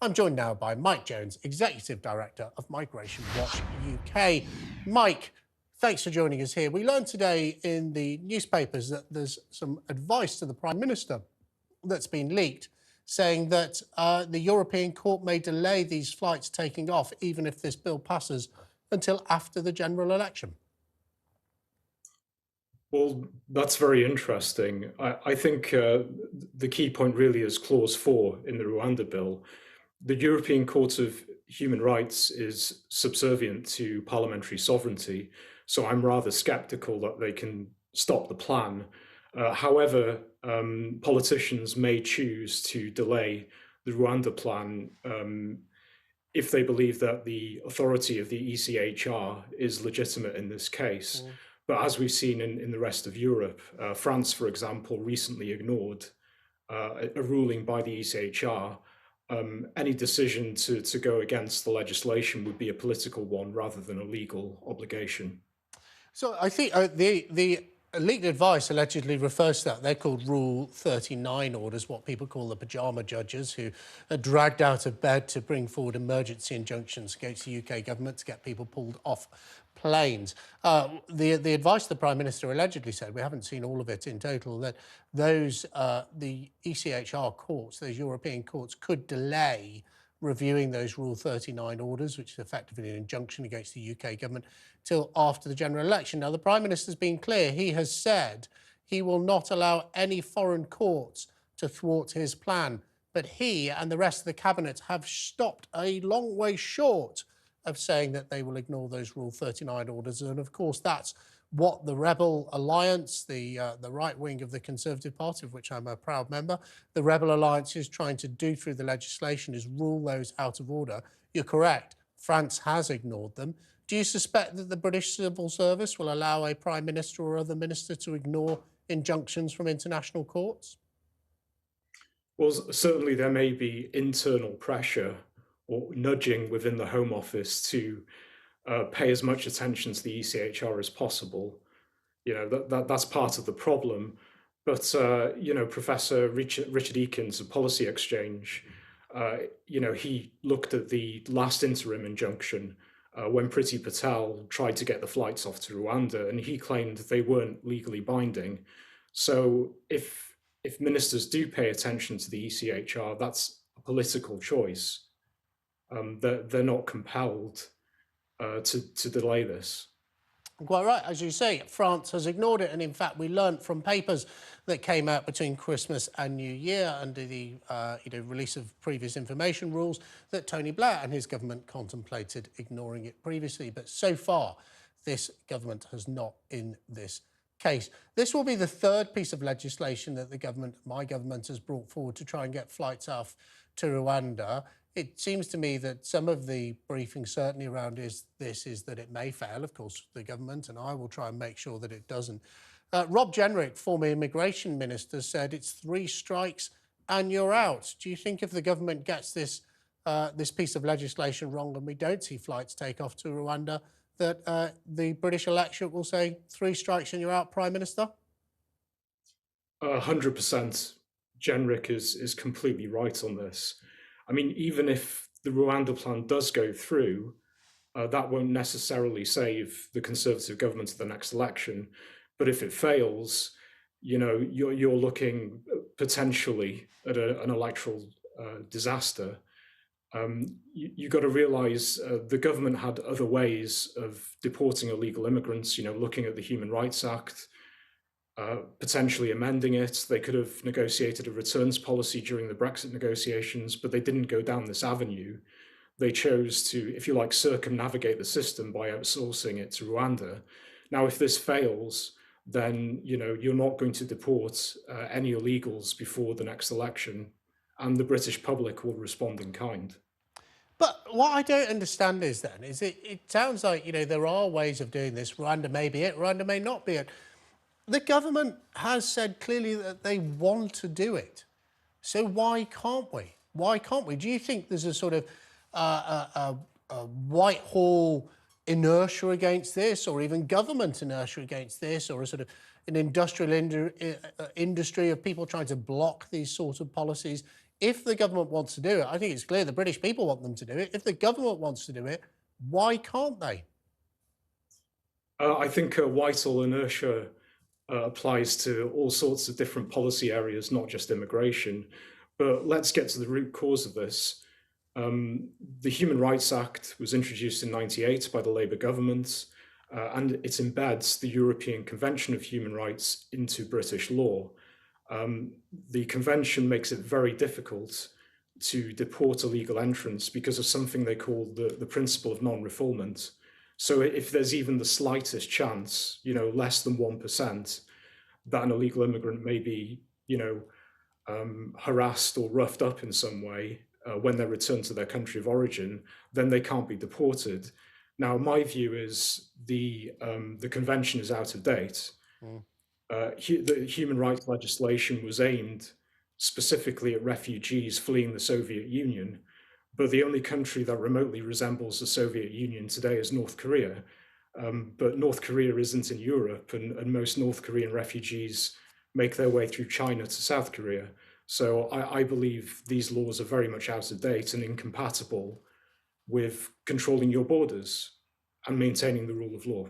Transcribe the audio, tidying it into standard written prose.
I'm joined now by Mike Jones, Executive Director of Migration Watch UK. Mike, thanks for joining us here. We learned today in the newspapers that there's some advice to the Prime Minister that's been leaked, saying that the European Court may delay these flights taking off, even if this bill passes, until after the general election. Well, that's very interesting. I think the key point really is Clause 4 in the Rwanda Bill. The European Court of Human Rights is subservient to parliamentary sovereignty, so I'm rather sceptical that they can stop the plan. However, politicians may choose to delay the Rwanda plan if they believe that the authority of the ECHR is legitimate in this case. But as we've seen in the rest of Europe, France, for example, recently ignored a ruling by the ECHR. Any decision to go against the legislation would be a political one rather than a legal obligation. So I think the leaked advice allegedly refers to that. They're called Rule 39 orders, what people call the pyjama judges, who are dragged out of bed to bring forward emergency injunctions against the UK government to get people pulled off planes. The advice the Prime Minister allegedly said, we haven't seen all of it in total, that those the ECHR courts, those European courts, could delay reviewing those Rule 39 orders, which is effectively an injunction against the UK government, till after the general election. Now, the Prime Minister's been clear. He has said he will not allow any foreign courts to thwart his plan. But he and the rest of the cabinet have stopped a long way short of saying that they will ignore those Rule 39 orders. And of course, that's what the Rebel Alliance, the right wing of the Conservative Party, of which I'm a proud member, the Rebel Alliance is trying to do through the legislation, is rule those out of order. You're correct. France has ignored them. Do you suspect that the British Civil Service will allow a Prime Minister or other minister to ignore injunctions from international courts? Well, certainly there may be internal pressure or nudging within the Home Office to pay as much attention to the ECHR as possible. That's part of the problem. But Professor Richard Eakins of Policy Exchange, he looked at the last interim injunction when Priti Patel tried to get the flights off to Rwanda, and he claimed they weren't legally binding. So if ministers do pay attention to the ECHR, that's a political choice. They're not compelled to delay this. Quite right. As you say, France has ignored it. And in fact, we learnt from papers that came out between Christmas and New Year under the release of previous information rules that Tony Blair and his government contemplated ignoring it previously. But so far, this government has not in this case. This will be the third piece of legislation that my government has brought forward to try and get flights off to Rwanda. It seems to me that some of the briefing certainly around this is that it may fail. Of course, the government and I will try and make sure that it doesn't. Rob Jenrick, former immigration minister, said it's 3 strikes and you're out. Do you think if the government gets this piece of legislation wrong and we don't see flights take off to Rwanda, that the British electorate will say 3 strikes and you're out, Prime Minister? 100%. Jenrick is completely right on this. I mean, even if the Rwanda plan does go through, that won't necessarily save the Conservative government at the next election. But if it fails, you're looking potentially at an electoral disaster. You've got to realise the government had other ways of deporting illegal immigrants, looking at the Human Rights Act, potentially amending it. They could have negotiated a returns policy during the Brexit negotiations, but they didn't go down this avenue. They chose to, if you like, circumnavigate the system by outsourcing it to Rwanda. Now, if this fails, then you're not going to deport any illegals before the next election, and the British public will respond in kind. But what I don't understand is it sounds like, there are ways of doing this. Rwanda may be it, Rwanda may not be it. The government has said clearly that they want to do it. So why can't we? Why can't we? Do you think there's a sort of a Whitehall inertia against this, or even government inertia against this, or a sort of an industrial industry of people trying to block these sorts of policies if the government wants to do it, I think it's clear the British people want them to do it. If the government wants to do it, why can't they? I think Whitehall inertia applies to all sorts of different policy areas, not just immigration. But let's get to the root cause of this. The Human Rights Act was introduced in '98 by the Labour government, and it embeds the European Convention of Human Rights into British law. The convention makes it very difficult to deport illegal entrants because of something they call the principle of non-refoulement. So if there's even the slightest chance, less than 1%, that an illegal immigrant may be, harassed or roughed up in some way when they return to their country of origin, then they can't be deported. Now, my view is the convention is out of date. Mm. The human rights legislation was aimed specifically at refugees fleeing the Soviet Union, but the only country that remotely resembles the Soviet Union today is North Korea. But North Korea isn't in Europe, and most North Korean refugees make their way through China to South Korea. So I believe these laws are very much out of date and incompatible with controlling your borders and maintaining the rule of law.